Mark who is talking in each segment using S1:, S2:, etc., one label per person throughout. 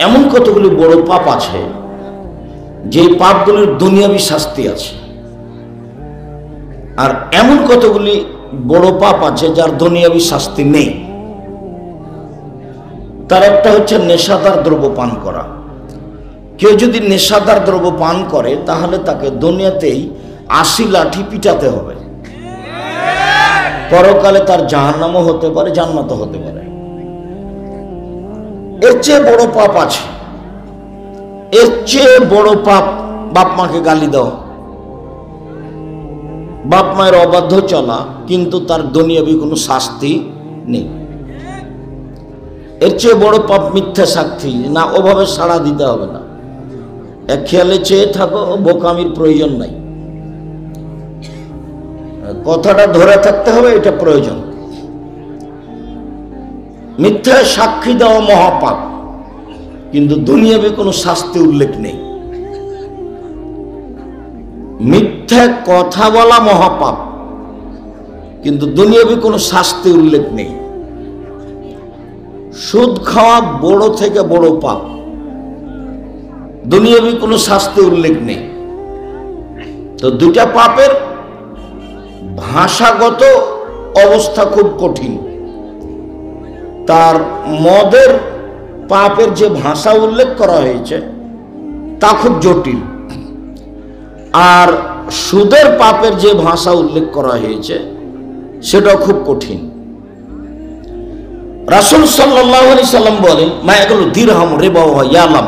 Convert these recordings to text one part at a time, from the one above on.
S1: এমন কতগুলি বড় পাপ আছে যে পাপগুলির দুনিয়াবি শাস্তি আছে, আর এমন কতগুলি বড় পাপ আছে যার দুনিয়াবি শাস্তি নেই। তার একটা হচ্ছে নেশাদার দ্রব্য পান করা। কেউ যদি নেশাদার দ্রব্য পান করে তাহলে তাকে দুনিয়াতেই 80 লাঠি পিটাতে হবে, পরকালে তার জাহান্নামও হতে পারে, জান্নাতও হতে পারে। এর চেয়ে বড় পাপ আছে, এর চেয়ে বড় পাপ বাপ মাকে গালি দেওয়া, বাপ মায়ের অবাধ্য চলা, কিন্তু তার দুনিয়াবি কোনো শাস্তি নেই। এর চেয়ে বড় পাপ মিথ্যা সাক্ষী, না ওভাবে সাড়া দিতে হবে না, এক খেয়ালে চেয়ে থাকো, বোকামির প্রয়োজন নাই, কথাটা ধরে থাকতে হবে, এটা প্রয়োজন। মিথ্যা সাক্ষী দেওয়া মহাপাপ, কিন্তু দুনিয়াবি কোনো শাস্তি উল্লেখ নেই। মিথ্যা কথা বলা মহাপাপ, কিন্তু দুনিয়াবি কোনো শাস্তি উল্লেখ নেই। সুদ খাওয়া বড় থেকে বড় পাপ, দুনিয়াবি কোনো শাস্তি উল্লেখ নেই। তো দুইটা পাপের ভাষাগত অবস্থা খুব কঠিন। তার মদের পাপের যে ভাষা উল্লেখ করা হয়েছে তা খুব জটিল, আর সুদের পাপের যে ভাষা উল্লেখ করা হয়েছে সেটা খুব কঠিন। রাসূল সাল্লাল্লাহু আলাইহি সাল্লাম বলেন, মা ইয়াকুলু দিরহাম রিবা ওয়া ইয়ালাম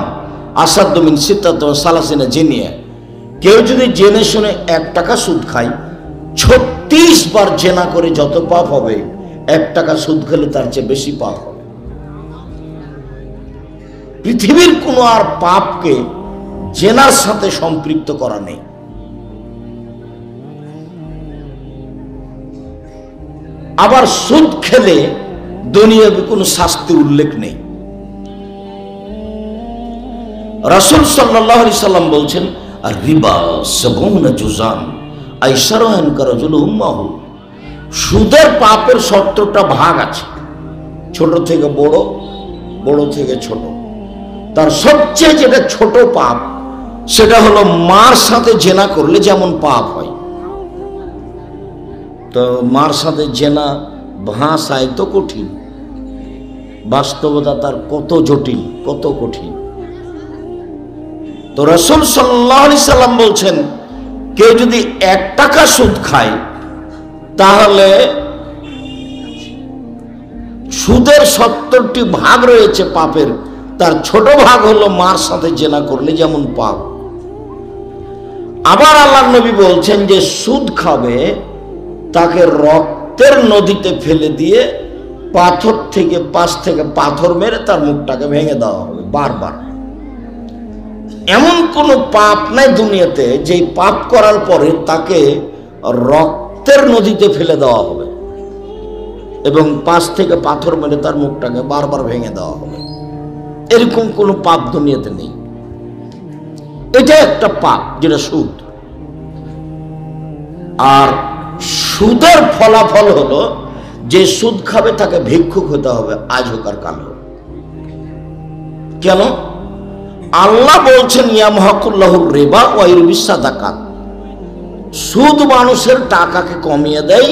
S1: আসাদ্দু মিন সিত্তাতি ওয়া সালাসিনা জিনিয়া। কেউ যদি জেনে শুনে 1 টাকা সুদ খায়, 36 বার জেনা করে যত পাপ হবে, 1 টাকা সুদ খেলে তার চেয়ে বেশি পাপ হবে। পৃথিবীর কোনো আর পাপকে জেনার সাথে সম্পৃক্ত করা নেই। আবার সুদ খেলে দুনিয়াবি কোনো শাস্তি উল্লেখ নেই। রাসূল সাল্লাল্লাহু আলাইহি সাল্লাম বলছেন, আর রিবা 70 জুজান আইসারহান কারাজুল উম্মাহু। সুদের পাপের 70টা ভাগ আছে, ছোট থেকে বড়, বড় থেকে ছোট। তার সবচেয়ে যেটা ছোট পাপ সেটা হলো মার সাথে জেনা করলে যেমন পাপ হয়। তো মার সাথে জেনা ভাষায় তো কঠিন, বাস্তবতা তার কত জটিল, কত কঠিন। তো রাসূল সাল্লাল্লাহু আলাইহি সাল্লাম বলছেন, কেউ যদি 1 টাকা সুদ খায় তাহলে সুদের 70টি ভাগ রয়েছে পাপের, তার ছোট ভাগ হলো মার সাথে জেনা করলে যেমন পাপ। আবার আল্লাহর নবী বলছেন যে সুদ খাবে তাকে রক্তের নদীতে ফেলে দিয়ে পাথর থেকে, পাশ থেকে পাথর মেরে তার মুখটাকে ভেঙে দেওয়া হবে বারবার। এমন কোন পাপ নাই দুনিয়াতে যে পাপ করার পরে তাকে রক্তের নদীতে ফেলে দেওয়া হবে এবং পাশ থেকে পাথর মেরে তার মুখটাকে বারবার ভেঙে দেওয়া হবে। এরকম কোন পাপ দুনিয়াতে নেই। এটা একটা পাপ যেটা সুদ। আর সুদের ফলাফল হলো যে সুদ খাবে তাকে ভিক্ষুক হতে হবে, আজ হোক আর কাল হোক। কেন? আল্লাহ বলছেন ইয়ামহাকুল্লাহুর রিবা ওয়া ইউরবিস সাদাকাত। সুদ মানুষের টাকাকে কমিয়ে দেয়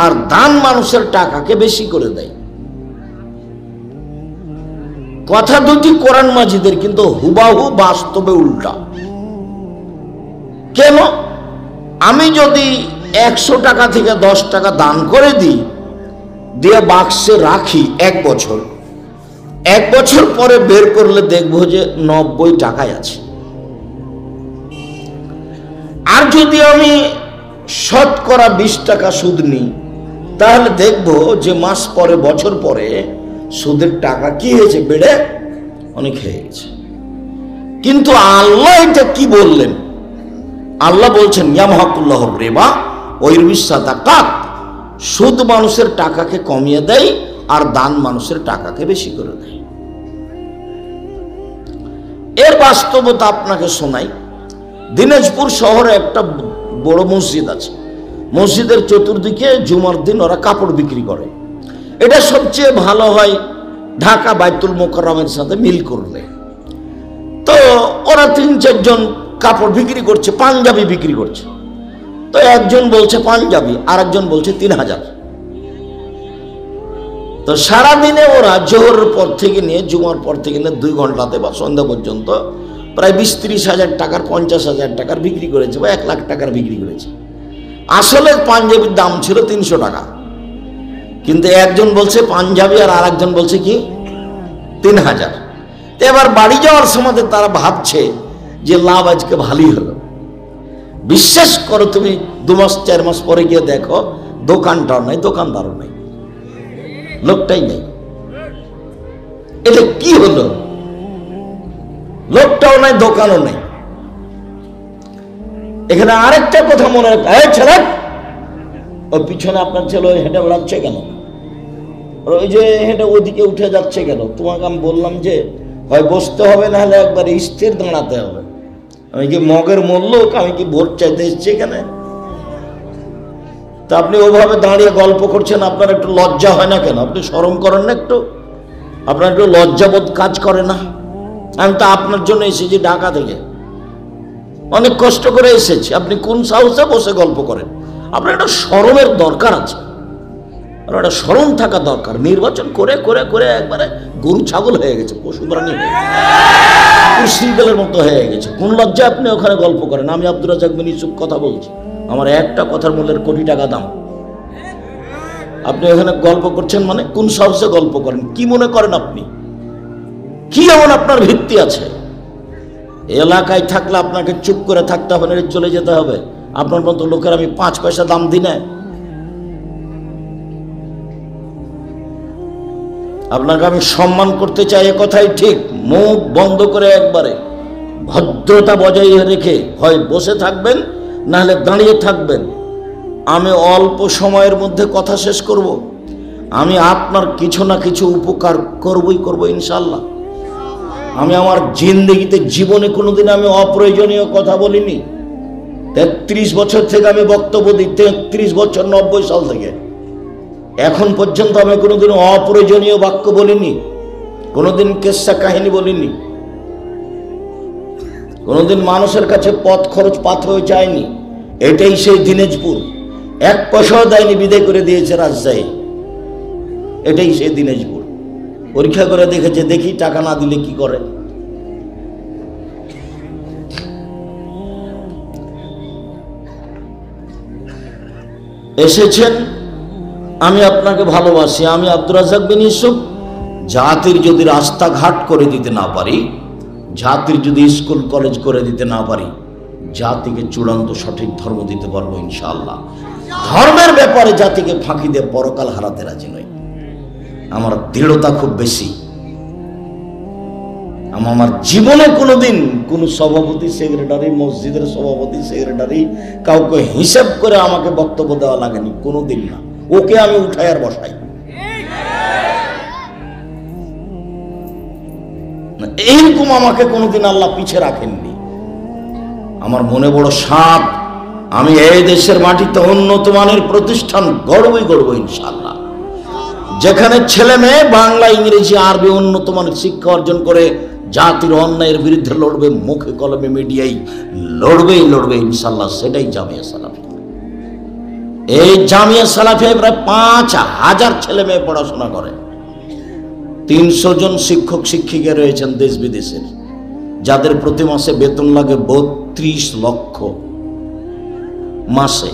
S1: আর দান মানুষের টাকাকে বেশি করে দেয়। কথা দুটি কোরআন মাজিদের, কিন্তু হুবাহু বাস্তবে উল্টা। কেন? আমি যদি 100 টাকা থেকে 10 টাকা দান করে দিই, দিয়ে বাক্সে রাখি 1 বছর, 1 বছর পরে বের করলে দেখবো যে 90 টাকায় আছে। আর যদি আমি শতকরা 20 টাকা সুদ নিই, তাহলে দেখবো যে মাস পরে, বছর পরে সুদের টাকা কি হয়েছে? বেড়ে অনেক হয়ে গেছে। কিন্তু আল্লাহ এটা কি বললেন? আল্লাহ বলছেন ইয়ামহাকুল্লাহুর রিবা ওয়া ইউরবিস সাদাকাত। সুদ মানুষের টাকাকে কমিয়ে দেয় আর দান মানুষের টাকাকে বেশি করে দেয়। এর বাস্তবতা আপনাকে শোনাই। দিনাজপুর শহরে একটা বড় মসজিদ আছে। মসজিদের চতুর্দিকে জুমার দিন ওরা কাপড় বিক্রি করে। এটা সবচেয়ে ভালো হয় ঢাকা বাইতুল মোকাররমের সাথে মিল করলে। তো ওরা 3-4 জন কাপড় বিক্রি করছে, পাঞ্জাবি বিক্রি করছে। তো একজন বলছে পাঞ্জাবি, আর একজন বলছে 3000। তো সারাদিনে ওরা জোহরের পর থেকে নিয়ে জুমার পর থেকে নিয়ে 2 ঘন্টাতে বা সন্ধ্যা পর্যন্ত প্রায় 20-30 হাজার টাকার, 50 হাজার টাকার বিক্রি করেছে বা 1 লাখ টাকার বিক্রি করেছে। আসলে পাঞ্জাবির দাম ছিল 300 টাকা, কিন্তু একজন বলছে পাঞ্জাবি আর আরেকজন বলছে কি 3000। তো এবার বাড়ি যাওয়ার সময় তারা ভাবছে যে লাভ আজকে ভালোই হলো। বিশ্বাস করো, তুমি 2 মাস 4 মাস পরে গিয়ে দেখো দোকানটাও নাই, দোকানদারও নাই, লোকটাই নেই। এটা কি হলো? লোকটাও নাই, দোকানও নেই। এখানে আরেকটা কথা মনে রাখতে, এই ছেলে, ওই পিছনে আপনার ছেলে হেঁটে বেড়াচ্ছে কেন? ওই যে হেঁটে ওইদিকে উঠে যাচ্ছে কেন? তোমাকে আমি বললাম যে হয় বসতে হবে, না হলে একবার স্থির দাঁড়াতে হবে। আমি কি মগের মূল্য? আমি কি ভোট চাইতে এসেছি এখানে? তা আপনি ওভাবে দাঁড়িয়ে গল্প করছেন, আপনার একটু লজ্জা হয় না কেন? আপনি শরম করেন না একটু? আপনার একটু লজ্জাবোধ কাজ করে না? আমি তো আপনার জন্য এসেছি ঢাকা থেকে, অনেক কষ্ট করে এসেছি। আপনি কোন সাহসে বসে গল্প করেন? আপনার একটা শরমের দরকার আছে, একটা শরম থাকা দরকার। নির্বাচন করে করে করে একবারে গরু ছাগল হয়ে গেছে, পশু প্রাণী হয়ে গেছে, সিরিয়ালের মতো হয়ে গেছে। কোন লজ্জা আপনি ওখানে গল্প করেন? আমি আব্দুর রাজ্জাক বিন ইউসুফ কথা বলছি, আমার একটা কথার মূল্যের কোটি টাকা দাম। আপনি ওখানে গল্প করছেন মানে কোন সাহসে গল্প করেন? কি মনে করেন আপনি? কি এমন আপনার ভিত্তি আছে? এলাকায় থাকলে আপনাকে চুপ করে থাকতে হবে না, চলে যেতে হবে? আপনার মতো লোকের আমি 5 পয়সা দাম দিই না। আপনাকে আমি সম্মান করতে চাই, এ কথাই ঠিক। মুখ বন্ধ করে একবারে ভদ্রতা বজায় রেখে হয় বসে থাকবেন, না হলে দাঁড়িয়ে থাকবেন। আমি অল্প সময়ের মধ্যে কথা শেষ করব। আমি আপনার কিছু না কিছু উপকার করব ইনশাল্লাহ। আমি আমার জিন্দেগিতে জীবনে কোনোদিন আমি অপ্রয়োজনীয় কথা বলিনি। 33 বছর থেকে আমি বক্তব্য দিই, 33 বছর 90 সাল থেকে এখন পর্যন্ত আমি কোনোদিন অপ্রয়োজনীয় বাক্য বলিনি, কোনোদিন কেসা কাহিনী বলিনি, কোনোদিন মানুষের কাছে পথ খরচ পাথেও চাইনি। এটাই সেই দিনাজপুর, 1 পয়সাও দেয়নি, বিদায় করে দিয়েছে রাজশাহী। এটাই সেই দিনাজপুর। পরীক্ষা করে দেখেছে, দেখি টাকা না দিলে কি করে। এসেছেন, আমি আপনাকে ভালোবাসি। আমি আব্দুর রাজ্জাক বিন ইউসুফ জাতির যদি রাস্তাঘাট করে দিতে না পারি, জাতির যদি স্কুল কলেজ করে দিতে না পারি, জাতিকে চূড়ান্ত সঠিক ধর্ম দিতে পারবো ইনশাআল্লাহ। ধর্মের ব্যাপারে জাতিকে ফাঁকি দিয়ে পরকাল হারাতে রাজি নই। আমার দৃঢ়তা খুব বেশি। আমার জীবনে কোনোদিন কোন সভাপতি সেক্রেটারি, মসজিদের সভাপতি সেক্রেটারি কাউকে হিসাব করে আমাকে বক্তব্য দেওয়া লাগেনি, কোনোদিন না। ওকে আমি উঠাই আর বসাই। এইরকম আমাকে কোনোদিন আল্লাহ পিছে রাখেননি। আমার মনে বড় সাপ, আমি এই দেশের মাটিতে উন্নত মানের প্রতিষ্ঠান গড়বই গড়ব ইনশাআল্লাহ, যেখানে ছেলে মেয়ে বাংলা, ইংরেজি, আরবি উন্নত মানের শিক্ষা অর্জন করে জাতির অন্যায়ের বিরুদ্ধে লড়বে, মুখে কলমে মিডিয়ায় লড়বে ইনশাআল্লাহ। সেটাই জামিয়া সালাফিয়া। এই জামিয়া সালাফিয়ায় প্রায় 5000 ছেলে মেয়ে পড়াশোনা করে। 300 জন শিক্ষক শিক্ষিকা রয়েছেন দেশ বিদেশের, যাদের প্রতি মাসে বেতন লাগে 32 লক্ষ মাসে।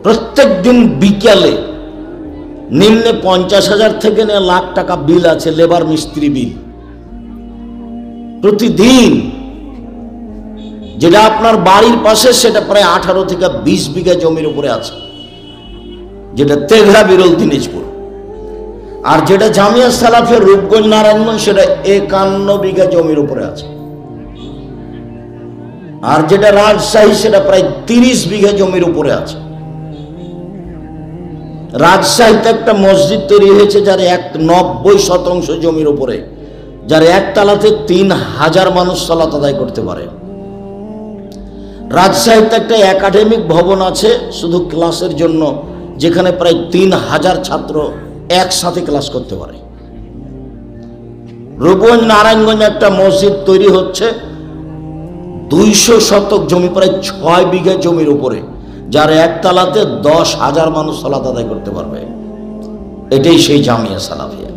S1: প্রত্যেক দিন বিকালে নিম্নে 50,000 থেকে নিয়ে লাখ টাকা বিল আছে, লেবার মিস্ত্রি বিল প্রতিদিন। যেটা আপনার বাড়ির পাশে সেটা প্রায় 18 থেকে 20 বিঘা জমির উপরে আছে, যেটা তেঘরা বিরল দিনাজপুর। আর যেটা জামিয়া সালাফের রূপগঞ্জ নারায়ণগঞ্জ সেটা 51 বিঘা জমির উপরে আছে। আর যেটা রাজশাহী সেটা প্রায় 30 বিঘা জমির উপরে আছে। রাজশাহীতে একটা মসজিদ তৈরি হয়েছে যার 90% জমির উপরে, যার একতলাতে 3000 মানুষ সালাত আদায় করতে পারে। রাজশাহীতে একটা একাডেমিক ভবন আছে শুধু ক্লাসের জন্য, যেখানে প্রায় 3000 ছাত্র একসাথে ক্লাস করতে পারে। রূপগঞ্জ নারায়ণগঞ্জ একটা মসজিদ তৈরি হচ্ছে, 200 শতক জমি, প্রায় 6 বিঘা জমির উপরে, যার একতলাতে 10,000 মানুষ সালাত আদায় করতে পারবে। এটাই সেই জামিয়া সালাফিয়া।